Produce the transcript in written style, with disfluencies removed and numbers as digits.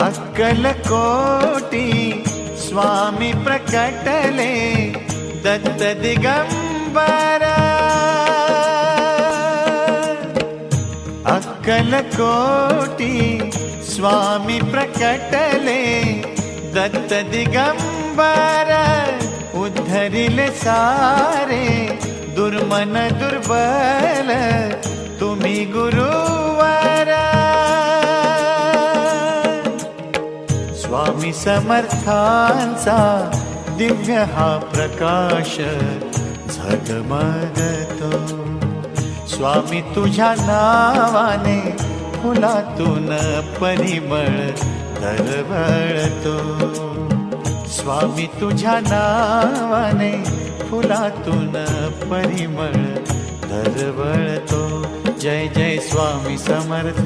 अक्कलकोटी स्वामी प्रकटले दत्त दिगंबर। अक्कलकोटी स्वामी प्रकटले दत्त दिगंबर। उद्धरिले सारे दुर्मन दुर्बल तुम्ही गुरुवर। स्वामी समर्थांचा दिव्य हा प्रकाश झगमगतो। स्वामी तुझ्या नावाने फुलातून परिमळ दरवळतो। स्वामी तुझ्या नावाने फुलातून परिमळ दरवळतो। जय जय स्वामी समर्थ।